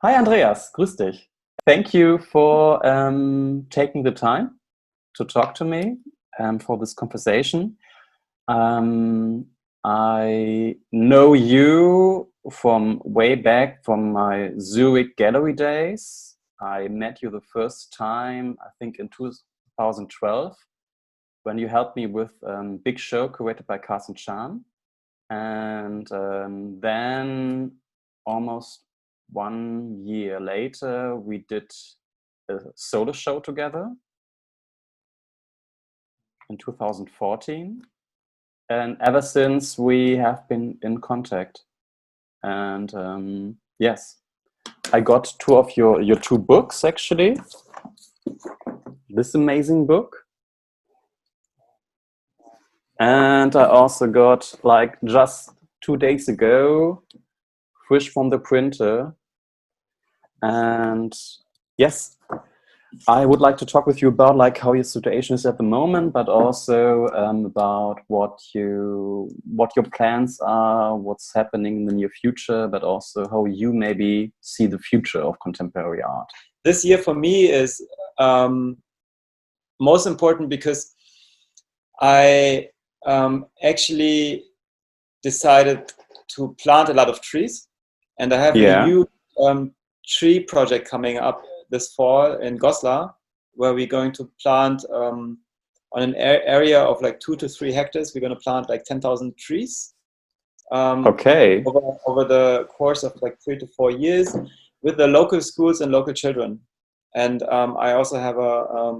Hi Andreas, grüß dich. Thank you for taking the time to talk to me for this conversation. Um, I know you from way back from my Zurich gallery days. I met you the first time, I think in 2012, when you helped me with Big Show curated by Carson Chan. And then almost 1 year later, we did a solo show together in 2014. And ever since, we have been in contact. And yes, I got two of your two books, actually. This amazing book. And I also got, like, just 2 days ago, fresh from the printer. And yes, I would like to talk with you about like how your situation is at the moment, but also about what your plans are, what's happening in the near future, but also how you maybe see the future of contemporary art. This year for me is most important because I actually decided to plant a lot of trees, and I have a new tree project coming up this fall in Goslar, where we're going to plant on an area of like 2 to 3 hectares. We're going to plant like 10,000 trees over the course of like 3 to 4 years with the local schools and local children. And I also have a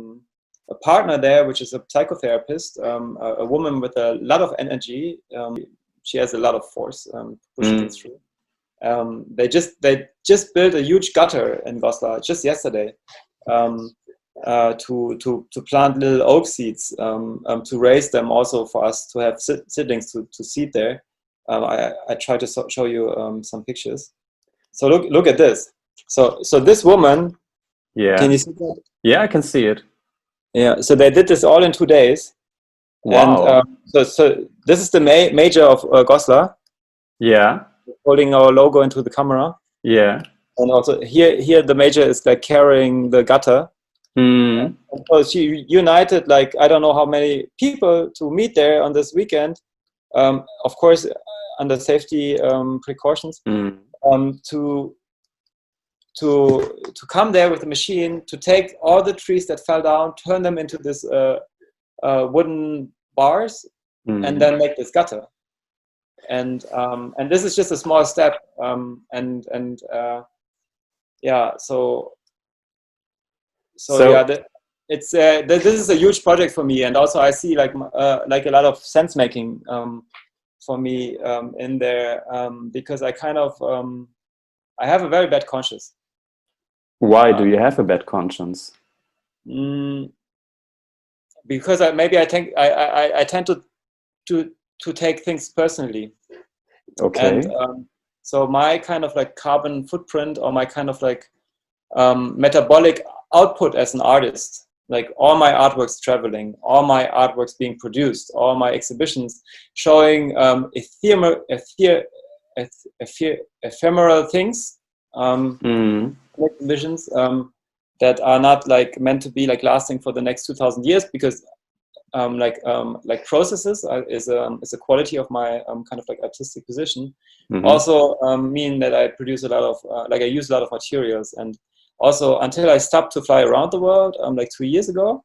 partner there, which is a psychotherapist, a woman with a lot of energy. She has a lot of force pushing things through. They just built a huge gutter in Goslar just yesterday to plant little oak seeds to raise them, also for us to have seedlings to seed there. I try to show you some pictures. So look at this. So this woman. Yeah. Can you see that? Yeah, I can see it. Yeah. So they did this all in 2 days. Wow. And so this is the major of Goslar. Yeah. Holding our logo into the camera. Yeah. And also here the major is like carrying the gutter. And so she united like I don't know how many people to meet there on this weekend. Of course, under safety precautions. To come there with the machine, to take all the trees that fell down, turn them into this wooden bars, and then make this gutter. And this is just a small step. This is a huge project for me, and also I see like a lot of sense making for me in there because I kind of I have a very bad conscience. Why do you have a bad conscience? Because I tend to take things personally. Okay. And so my kind of like carbon footprint, or my kind of like metabolic output as an artist, like all my artworks traveling, all my artworks being produced, all my exhibitions showing ephemeral things, visions that are not like meant to be like lasting for the next 2,000 years, because like processes is a quality of my kind of like artistic position. Also mean that I produce a lot of I use a lot of materials. And also, until I stopped to fly around the world like 2 years ago,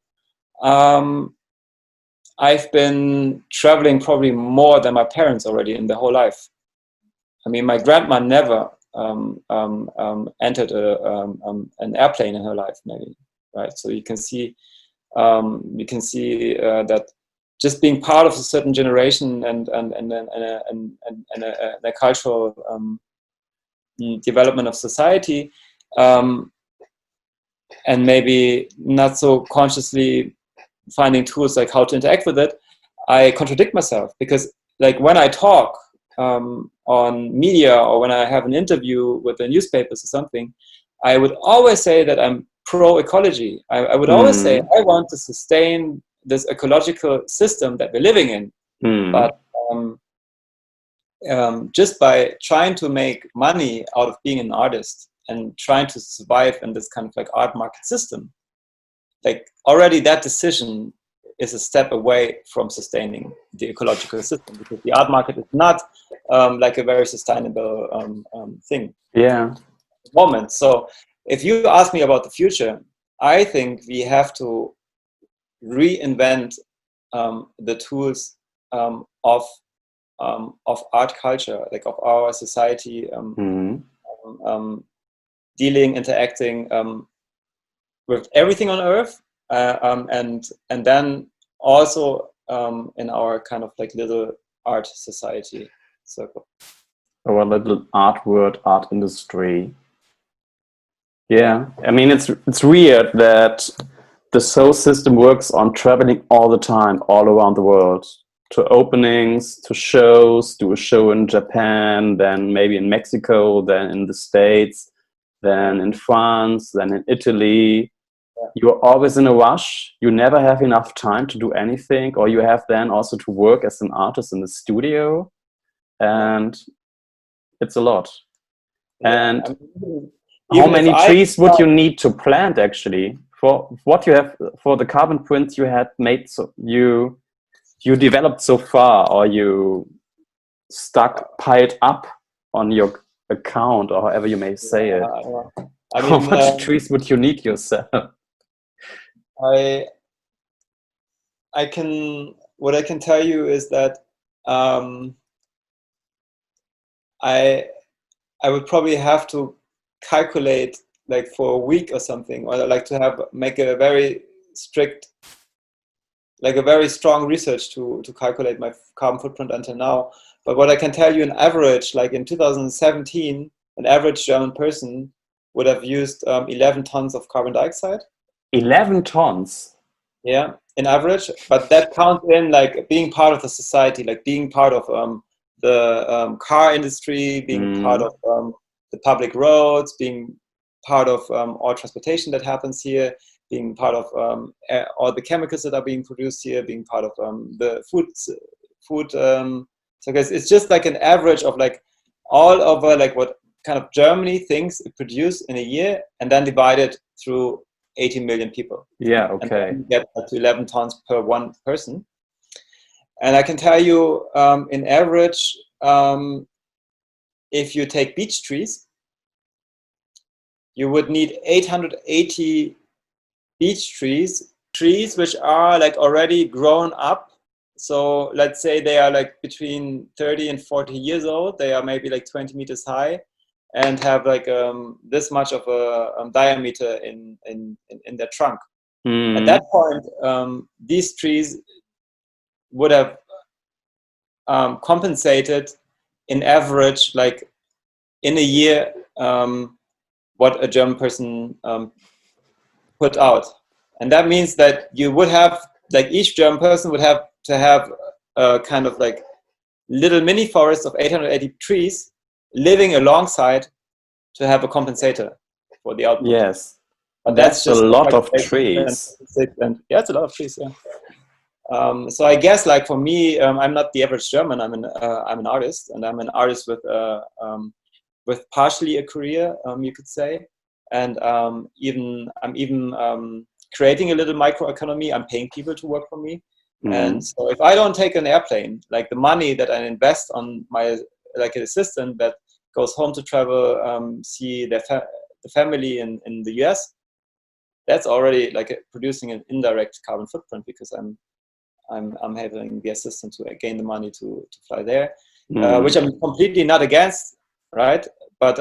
I've been traveling probably more than my parents already in their whole life. I mean, my grandma never entered an airplane in her life, maybe, right? So you can see that just being part of a certain generation and a cultural development of society, and maybe not so consciously finding tools like how to interact with it, I contradict myself, because like when I talk on media, or when I have an interview with the newspapers or something, I would always say that I'm pro-ecology. I would always say I want to sustain this ecological system that we're living in. But just by trying to make money out of being an artist and trying to survive in this kind of like art market system, like already that decision is a step away from sustaining the ecological system, because the art market is not like a very sustainable thing. Yeah. Moment. So if you ask me about the future, I think we have to reinvent the tools of art culture, like of our society, dealing, interacting with everything on Earth, and then also in our kind of like little art society circle. Our little art world, art industry. Yeah, I mean, it's weird that the soul system works on traveling all the time, all around the world, to openings, to shows, do a show in Japan, then maybe in Mexico, then in the States, then in France, then in Italy. You're always in a rush. You never have enough time to do anything, or you have then also to work as an artist in the studio, and it's a lot. And I mean, how many trees would you need to plant actually for what you have, for the carbon prints you had made, so you developed so far, or you piled up on your account, or however you may say it? I How mean, much trees would you need yourself? What I can tell you is that I would probably have to calculate like for a week or something, or like to make a very strict, like a very strong research to calculate my carbon footprint until now. But what I can tell you, in average, like in 2017, an average German person would have used 11 tons of carbon dioxide. 11 tons? Yeah, in average. But that counts in like being part of the society, like being part of the car industry, being part of the public roads, being part of all transportation that happens here, being part of all the chemicals that are being produced here, being part of the food. So guys, it's just like an average of like all over like what kind of Germany thinks it produces in a year, and then divided through 18 million people. Yeah, okay. And get up to 11 tons per one person. And I can tell you, in average, if you take beech trees, you would need 880 beech trees which are like already grown up. So let's say they are like between 30 and 40 years old. They are maybe like 20 meters high and have like this much of a diameter in their trunk. At that point, these trees would have compensated in average, like in a year, what a German person put out. And that means that you would have, like each German person would have to have a kind of like little mini forest of 880 trees living alongside to have a compensator for the output. Yes. But that's just a lot of trees. Yeah, it's a lot of trees, yeah. So I guess, like for me, I'm not the average German. I'm an artist, and I'm an artist with partially a career, you could say, and I'm even creating a little microeconomy. I'm paying people to work for me, and so if I don't take an airplane, like the money that I invest on my like an assistant that goes home to travel, see the family in the US, that's already like producing an indirect carbon footprint, because I'm having the assistant to gain the money to fly there, which I'm completely not against, right? But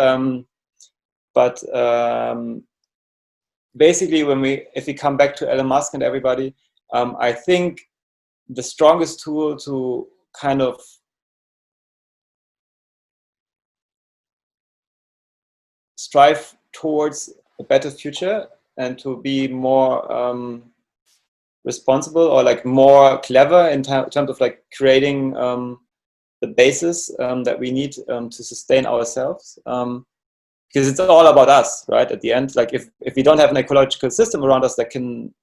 basically, if we come back to Elon Musk and everybody, I think the strongest tool to kind of strive towards a better future and to be more responsible, or like more clever in terms of like creating the basis that we need to sustain ourselves, because it's all about us, right? At the end, like if we don't have an ecological system around us that can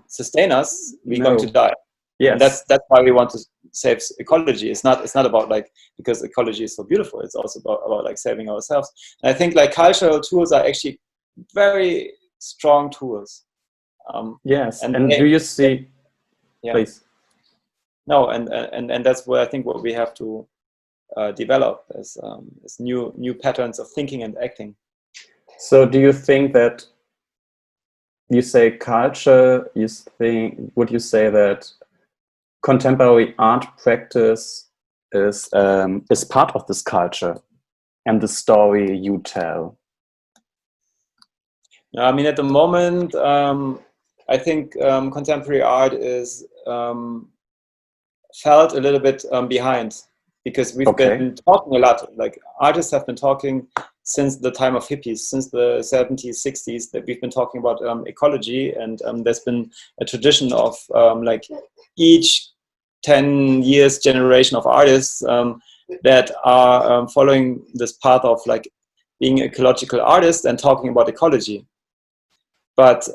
sustain us, we're going to die. And that's why we want to save ecology. It's not about like, because ecology is so beautiful, it's also about like saving ourselves. And I think like cultural tools are actually very strong tools. Yes, and do you see, please? No, and that's where I think what we have to develop is new patterns of thinking and acting. So do you think that, you say culture, would you say that contemporary art practice is part of this culture and the story you tell? I mean, at the moment, I think contemporary art is felt a little bit behind, because we've been talking a lot. Like artists have been talking since the time of hippies, since the 70s, 60s, that we've been talking about ecology, and there's been a tradition of like each 10 years generation of artists that are following this path of like being ecological artists and talking about ecology. But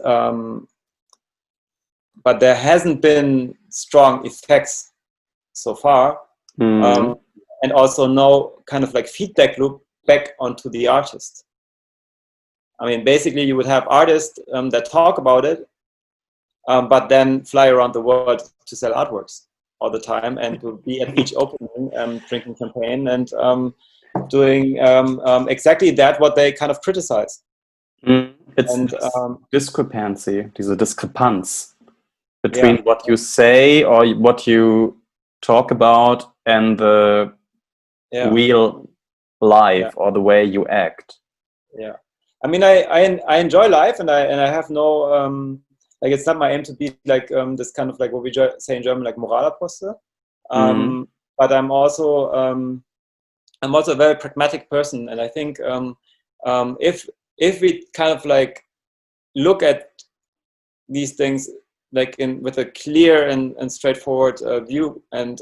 there hasn't been strong effects so far, and also no kind of like feedback loop back onto the artist. I mean, basically you would have artists that talk about it, but then fly around the world to sell artworks all the time, and to be at each opening, drinking champagne and doing exactly that what they kind of criticize. It's discrepancy, diese Diskrepanz between what you say or what you talk about and the real life or the way you act. Yeah, I mean, I enjoy life, and I have no like, it's not my aim to be like this kind of like what we say in German, like Moralapostel. But I'm also a very pragmatic person, and I think if we kind of like look at these things like with a clear and straightforward view, and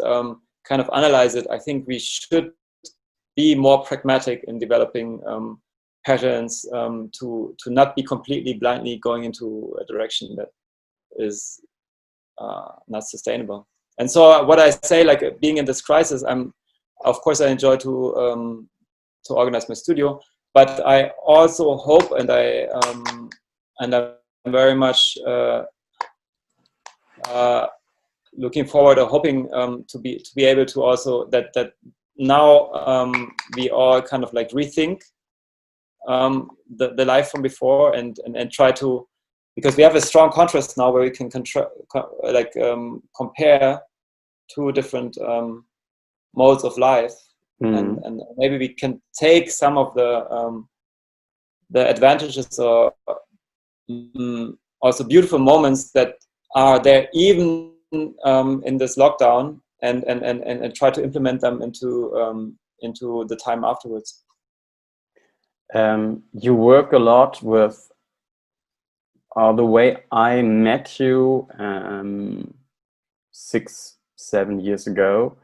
kind of analyze it, I think we should be more pragmatic in developing patterns, to not be completely blindly going into a direction that is not sustainable. And so what I say, like being in this crisis, of course I enjoy to organize my studio, but I also hope, and I'm very much looking forward, or hoping to be able to also that now we all kind of like rethink the life from before, and try to, because we have a strong contrast now where we can compare two different modes of life, and maybe we can take some of the advantages or also beautiful moments that are there even in this lockdown, and try to implement them into the time afterwards. You work a lot with, the way I met you 6-7 years ago,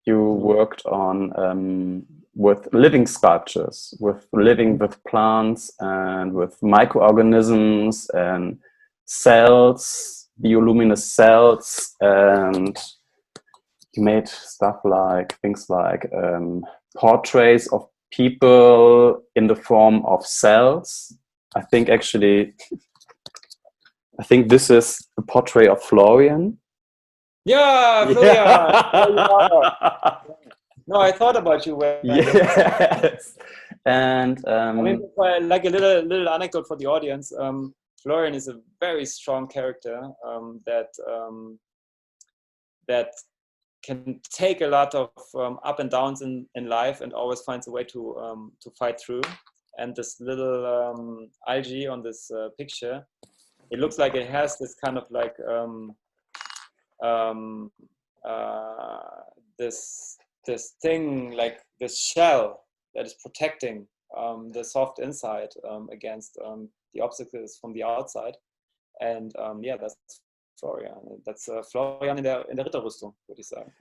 you worked on with living sculptures, with living with plants and with microorganisms and cells, bioluminescent cells, and you made things like portraits of people in the form of cells. I think this is a portrait of Florian. Yeah, Florian. Yeah. No, I thought about you when yes. And I mean, like a little anecdote for the audience. Florian is a very strong character that can take a lot of up and downs in life, and always finds a way to fight through. And this little algae on this picture, it looks like it has this kind of like this thing, like this shell that is protecting the soft inside against the obstacles from the outside. And yeah, that's Florian. That's Florian in der Ritterrüstung, würde ich sagen.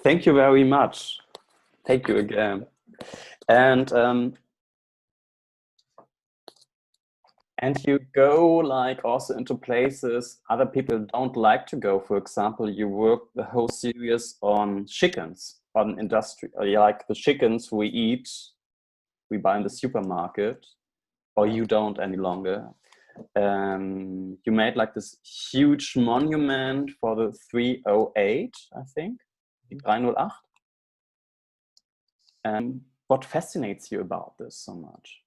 Thank you very much. Thank you again. And And you go like also into places other people don't like to go. For example, you work the whole series on chickens, on industry, like the chickens we eat, we buy in the supermarket, or you don't any longer. You made like this huge monument for the 308, I think, the 308. What fascinates you about this so much?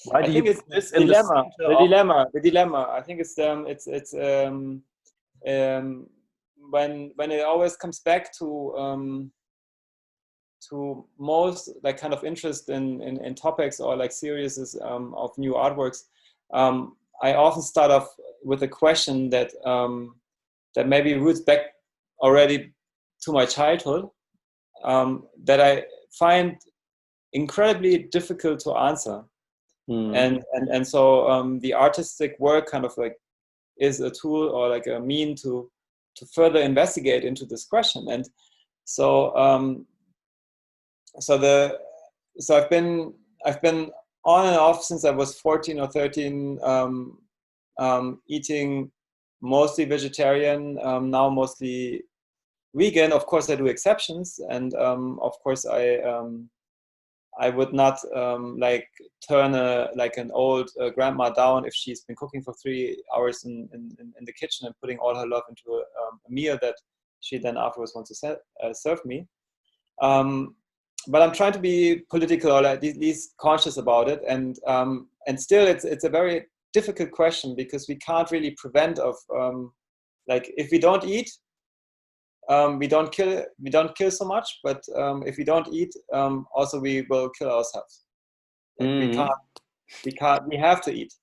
Why do I you think it's put this the in the dilemma. center The of? dilemma. The dilemma. I think it's when it always comes back to most like kind of interest in topics or like series of new artworks. I often start off with a question that that maybe roots back already to my childhood, that I find incredibly difficult to answer. And so the artistic work kind of like is a tool or like a mean to further investigate into this question. And so so I've been on and off since I was 14 or 13, eating mostly vegetarian, now mostly vegan. Of course I do exceptions, and of course I would not like turn an old grandma down if she's been cooking for 3 hours in the kitchen and putting all her love into a meal that she then afterwards wants to serve me. But I'm trying to be political or at least conscious about it, and still it's a very difficult question, because we can't really prevent of like if we don't eat, we don't kill so much, but if we don't eat, also we will kill ourselves. Like we have to eat.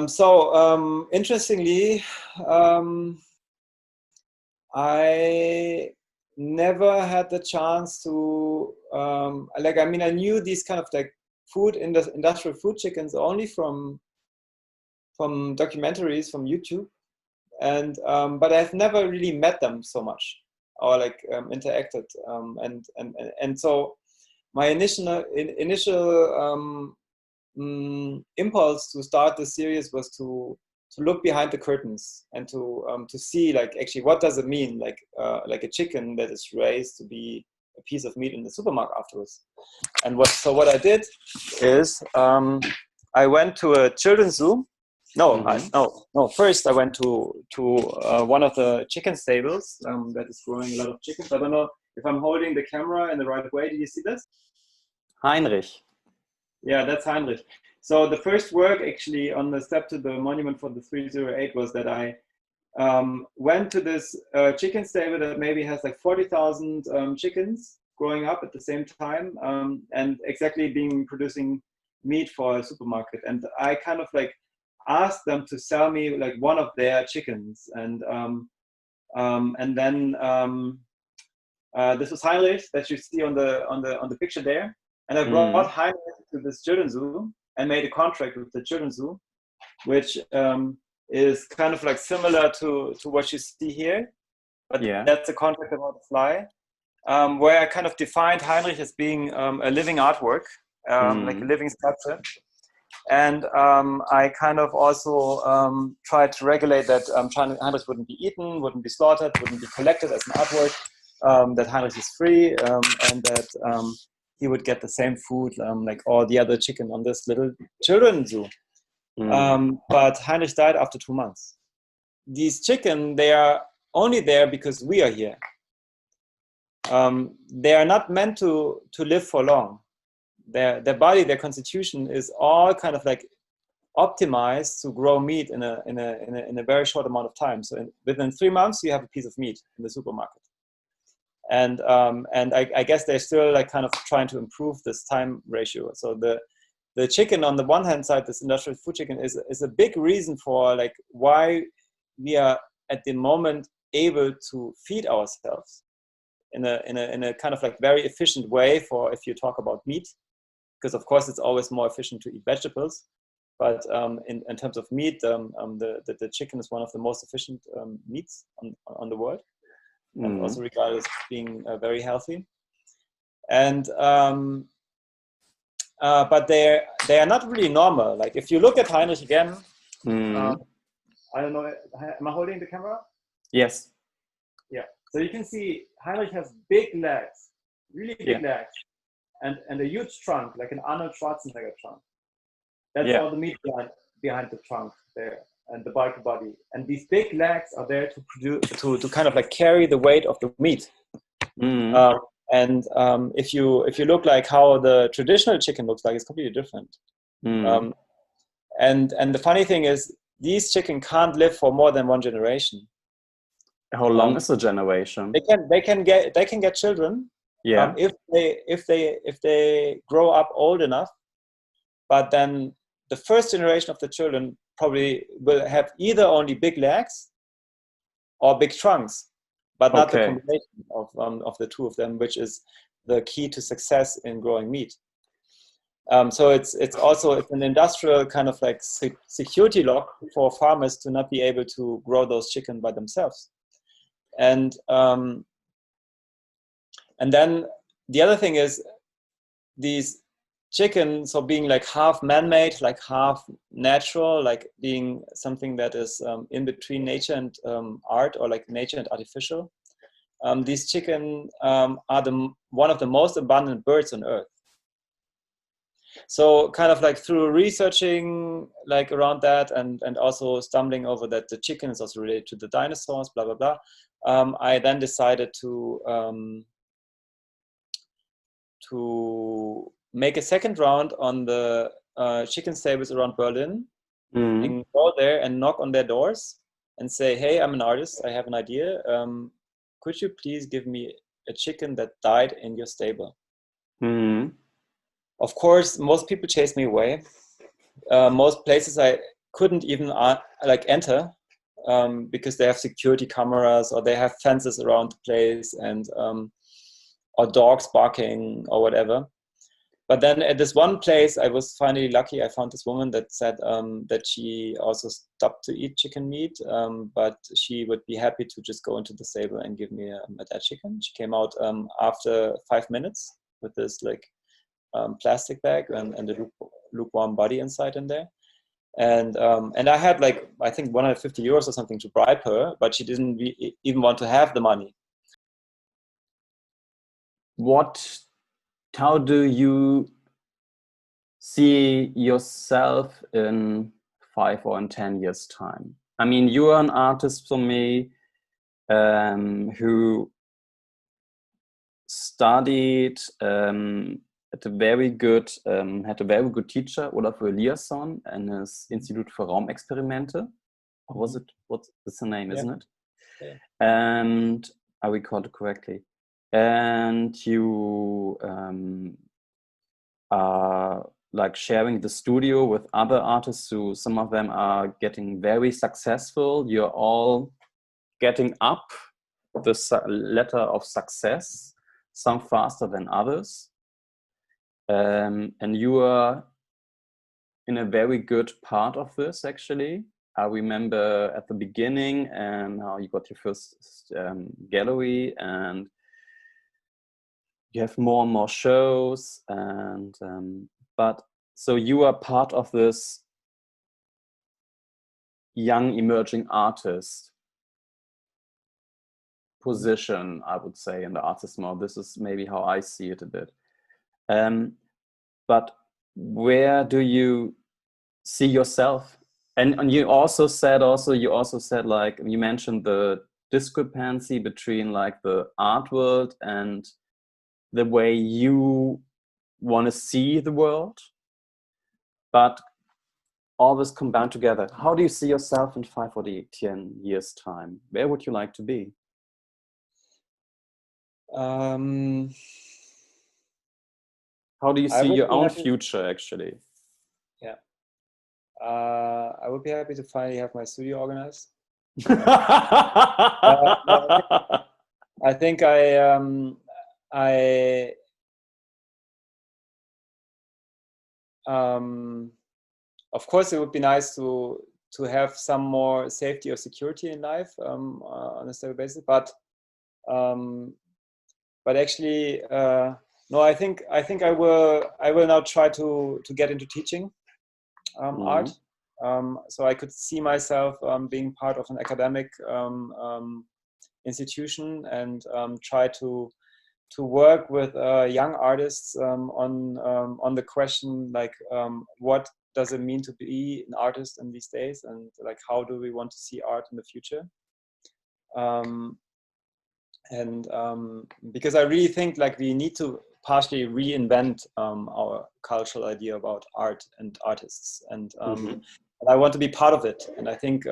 So interestingly, I never had the chance to like, I mean, I knew these kind of like industrial food chickens only from documentaries from YouTube, and but I've never really met them so much or like interacted, and so my initial impulse to start the series was to look behind the curtains and to see like actually what does it mean, like a chicken that is raised to be a piece of meat in the supermarket afterwards. And what I did is I went to a children's zoo. No. First, I went to one of the chicken stables that is growing a lot of chickens. I don't know if I'm holding the camera in the right way. Did you see this? Heinrich. Yeah, that's Heinrich. So the first work actually on the step to the monument for the 308 was that I went to this chicken stable that maybe has like 40,000 chickens growing up at the same time, and exactly producing meat for a supermarket. And I kind of like asked them to sell me like one of their chickens, and then this was Heinrich that you see on the picture there. And I brought Heinrich to this children's zoo and made a contract with the children's zoo, which is kind of like similar to what you see here, but that's a contract about a fly, where I kind of defined Heinrich as being a living artwork, like a living sculpture. And I kind of also tried to regulate that Heinrich wouldn't be eaten, wouldn't be slaughtered, wouldn't be collected as an artwork, that Heinrich is free, and that he would get the same food like all the other chicken on this little children's zoo. But Heinrich died after 2 months. These chicken, they are only there because we are here. They are not meant to live for long. Their body, their constitution is all kind of like optimized to grow meat in a very short amount of time. So within 3 months, you have a piece of meat in the supermarket. And I guess they're still like kind of trying to improve this time ratio. So the chicken on the one hand side, this industrial food chicken, is a big reason for like why we are at the moment able to feed ourselves in a kind of like very efficient way for if you talk about meat, because of course it's always more efficient to eat vegetables, but in terms of meat, the chicken is one of the most efficient meats on the world, and also regarded as being very healthy. And but they are not really normal. Like if you look at Heinrich again, Mm. I don't know, am I holding the camera? Yes. Yeah. So you can see Heinrich has big legs, really big legs, and a huge trunk, like an Arnold Schwarzenegger trunk. That's all the meat behind the trunk there, and the bulky body. And these big legs are there to produce, to kind of like carry the weight of the meat. Mm. If you look like how the traditional chicken looks like, it's completely different. Mm. And the funny thing is, these chicken can't live for more than one generation. How long is the generation? They can get children. Yeah. If they grow up old enough, but then the first generation of the children probably will have either only big legs or big trunks, but not the combination of the two of them, which is the key to success in growing meat. So it's an industrial kind of like security lock for farmers to not be able to grow those chicken by themselves. And then the other thing is these chicken, so being like half man-made, like half natural, like being something that is in between nature and art, or like nature and artificial. These chicken are one of the most abundant birds on Earth. So kind of like through researching like around that, and also stumbling over that the chicken is also related to the dinosaurs, blah, blah, blah. I then decided to make a second round on the chicken stables around Berlin, and go there and knock on their doors and say, hey, I'm an artist, I have an idea. Could you please give me a chicken that died in your stable? Of course, most people chased me away. Most places I couldn't even like enter because they have security cameras, or they have fences around the place, and or dogs barking or whatever. But then at this one place, I was finally lucky. I found this woman that said that she also stopped to eat chicken meat, but she would be happy to just go into the stable and give me a dead chicken. She came out after 5 minutes with this like plastic bag and a lukewarm body inside in there. And I had like, I think 150 euros or something to bribe her, but she didn't even want to have the money. How do you see yourself in 5 or in 10 years time? I mean, you are an artist for me who studied at a very good had a very good teacher, Olaf Eliasson, and his Institute for Raumexperimente. Or was it, what's the name, isn't it? Yeah. And I recall it correctly. And you are like sharing the studio with other artists who, some of them are getting very successful. You're all getting up the ladder of success, some faster than others. And you are in a very good part of this, actually. I remember at the beginning and how you got your first gallery, and you have more and more shows, and but so you are part of this young emerging artist position, I would say, in the artist mode. This is maybe how I see it a bit. But where do you see yourself? And you also said like, you mentioned the discrepancy between like the art world and the way you want to see the world, but all this combined together. How do you see yourself in 5 or 10 years time? Where would you like to be? How do you see your own future, actually? Yeah. I would be happy to finally have my studio organized. I think of course, it would be nice to have some more safety or security in life on a stable basis, but actually, No, I think I will now try to get into teaching art. So I could see myself being part of an academic institution and try to work with young artists on the question like what does it mean to be an artist in these days, and like how do we want to see art in the future. Because I really think like we need to partially reinvent our cultural idea about art and artists, and I want to be part of it. And I think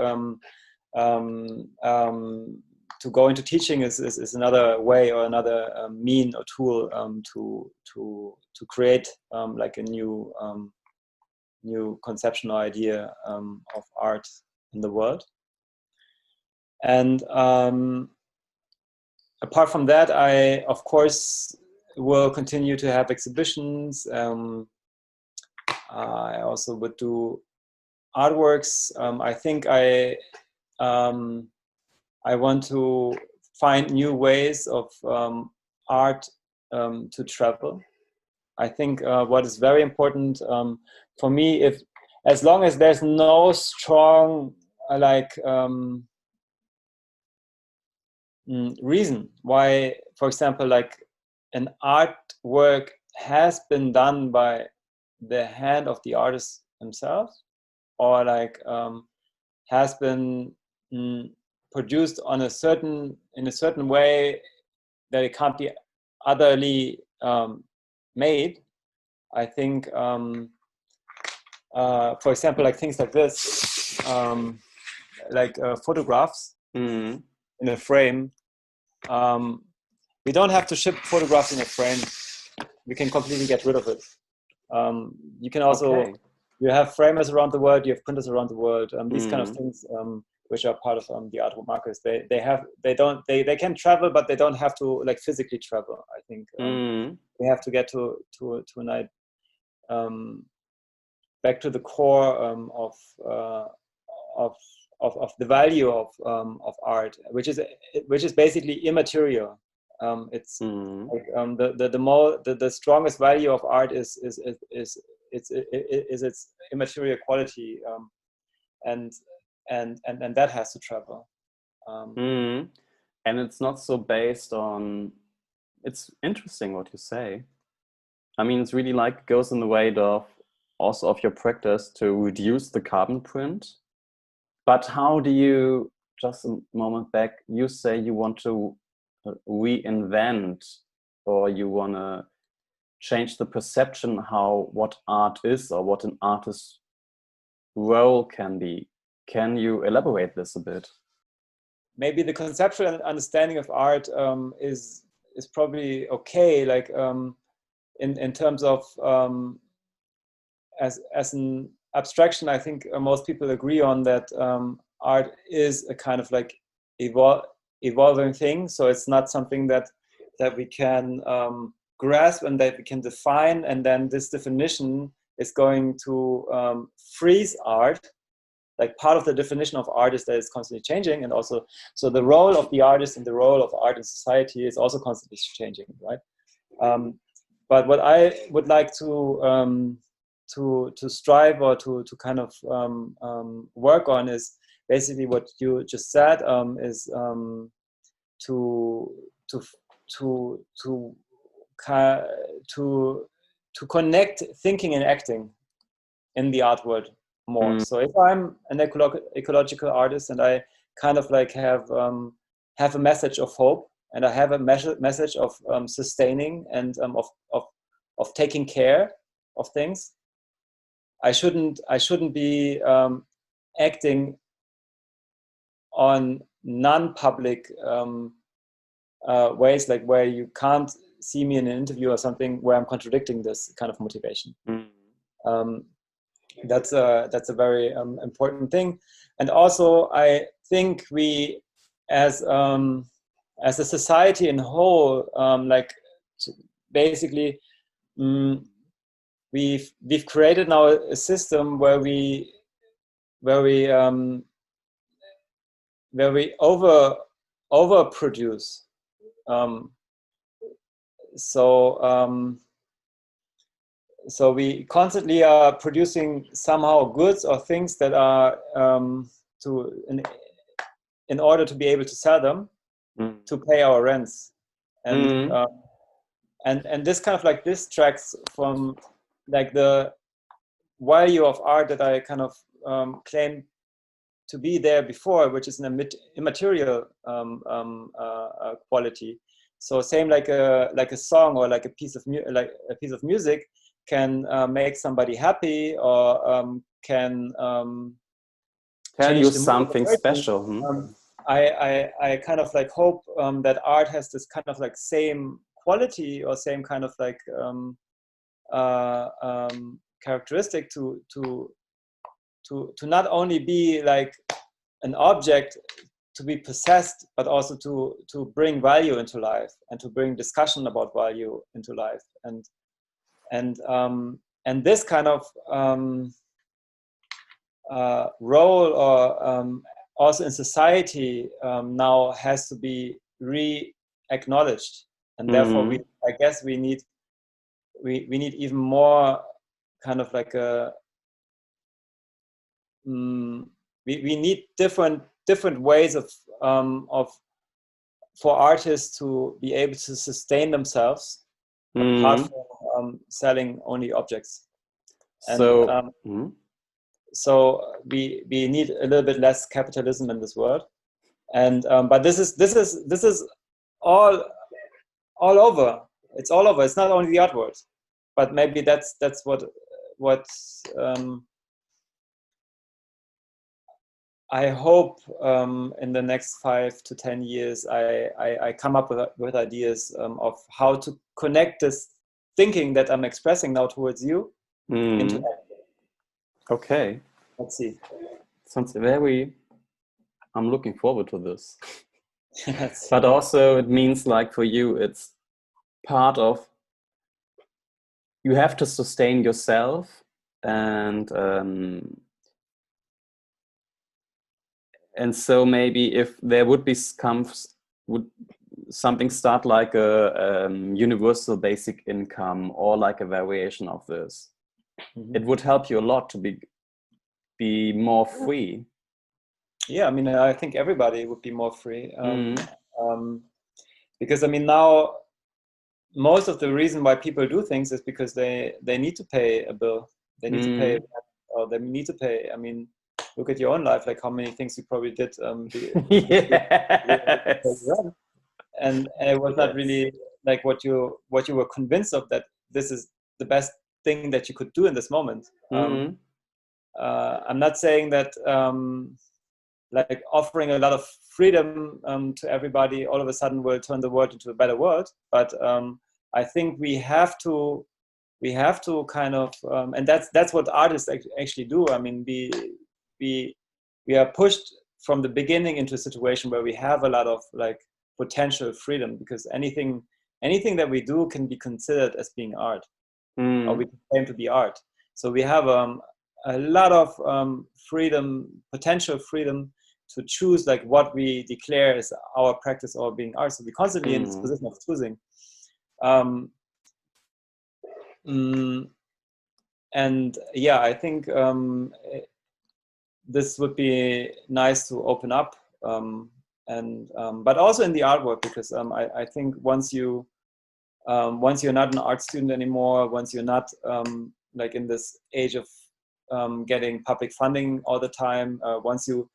to go into teaching is another way or another mean or tool to create like a new conceptual idea of art in the world. And apart from that, I of course will continue to have exhibitions. I also would do artworks. I think I want to find new ways of art to travel. I think what is very important for me, as long as there's no strong reason why, for example, like an artwork has been done by the hand of the artist themselves, or like has been produced in a certain way that it can't be otherly made. I think, for example, like things like this, like photographs in a frame. We don't have to ship photographs in a frame. We can completely get rid of it. You can also, you have framers around the world, you have printers around the world. These kind of things, which are part of the artwork markets. They can travel, but they don't have to like physically travel. I think we have to get to a night back to the core of the value of art, which is basically immaterial. It's like, the strongest value of art is its immaterial quality, and that has to travel. And it's not so based on. It's interesting what you say. I mean, it's really like goes in the way of also of your practice to reduce the carbon print. But how do you, just a moment back, you say you want to reinvent, or you want to change the perception what art is, or what an artist's role can be. Can you elaborate this a bit? Maybe the conceptual understanding of art is probably okay, like in terms of as an abstraction. I think most people agree on that art is a kind of like evolving thing. So it's not something that we can grasp and that we can define, and then this definition is going to freeze art. Like part of the definition of art is that it's constantly changing, and also so the role of the artist and the role of art in society is also constantly changing, right? But what I would like to strive or to kind of work on is basically what you just said, is to connect thinking and acting in the art world more. So if I'm an ecological artist and I kind of like have a message of hope, and I have a message of sustaining and of taking care of things, I shouldn't be acting on non-public ways, like where you can't see me in an interview or something where I'm contradicting this kind of motivation. That's a very important thing. And also I think we as a society in whole, like basically we've created now a system where we overproduce so so we constantly are producing somehow goods or things that are to in order to be able to sell them, to pay our rents, and and this kind of like distracts from like the value of art that I kind of claimed to be there before, which is an immaterial quality. So same like a song or like a piece of music can make somebody happy, or can tell change you the mood of a something person. special. I kind of like hope that art has this kind of like same quality or same kind of like characteristic to not only be like an object to be possessed, but also to bring value into life and to bring discussion about value into life, and this kind of role, or also in society now has to be re-acknowledged, and therefore I guess we need even more kind of like a we need different ways of for artists to be able to sustain themselves apart from selling only objects. And so we need a little bit less capitalism in this world, and but this is all over. It's all over. It's not only the art world, but maybe that's what I hope in the next 5 to 10 years I come up with ideas of how to connect this thinking that I'm expressing now towards you into action. Okay. Let's see. Sounds very. I'm looking forward to this. But also it means like for you, it's part of, you have to sustain yourself, and so maybe if there would be would something start like a universal basic income or like a variation of this, it would help you a lot to be more free. Yeah, I mean, I think everybody would be more free, because I mean now most of the reason why people do things is because they need to pay a bill, they need to pay, or they need to pay. I mean, look at your own life, like how many things you probably did Yes. and it was not really like what you were convinced of, that this is the best thing that you could do in this moment. I'm not saying that like offering a lot of freedom to everybody all of a sudden will turn the world into a better world, but I think we have to kind of and that's what artists actually do. I mean, we are pushed from the beginning into a situation where we have a lot of like potential freedom, because anything that we do can be considered as being art, or we claim to be art. So we have a lot of potential freedom to choose like what we declare as our practice or being art. So we're constantly in this position of choosing. And yeah, I think this would be nice to open up, but also in the artwork, because I think once you're not an art student anymore, once you're not like in this age of getting public funding all the time, once you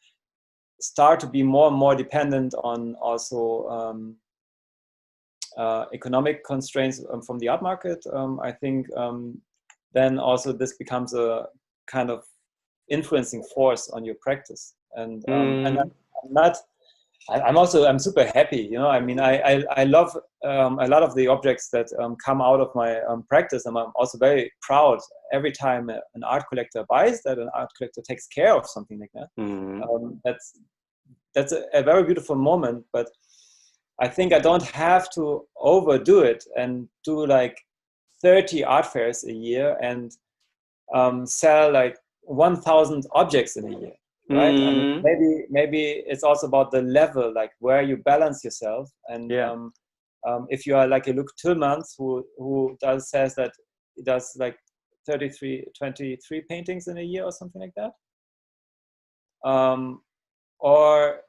start to be more and more dependent on also economic constraints from the art market, I think then also this becomes a kind of influencing force on your practice. And I'm super happy, you know. I mean, I love a lot of the objects that come out of my practice, and I'm also very proud every time an art collector buys that, an art collector takes care of something like that. That's a very beautiful moment, but I think I don't have to overdo it and do like 30 art fairs a year and sell like 1,000 objects in a year, right? I mean, maybe it's also about the level, like where you balance yourself, and if you are like a Luke Tillmans who says that he does like 23 paintings in a year or something like that, or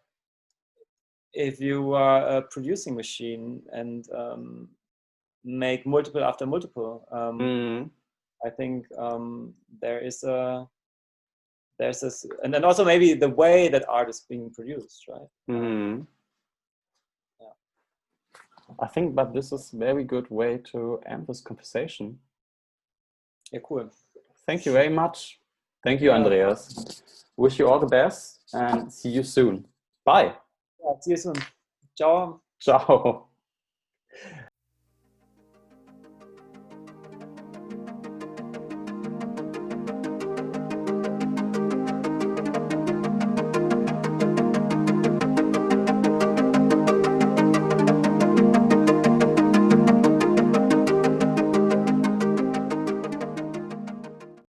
if you are a producing machine and make multiple after multiple, I think there's this, and then also maybe the way that art is being produced, right? Yeah. I think, but this is a very good way to end this conversation. Yeah, cool. Thank you very much. Thank you, Andreas. Wish you all the best and see you soon. Bye. Yeah, see you soon. Ciao. Ciao.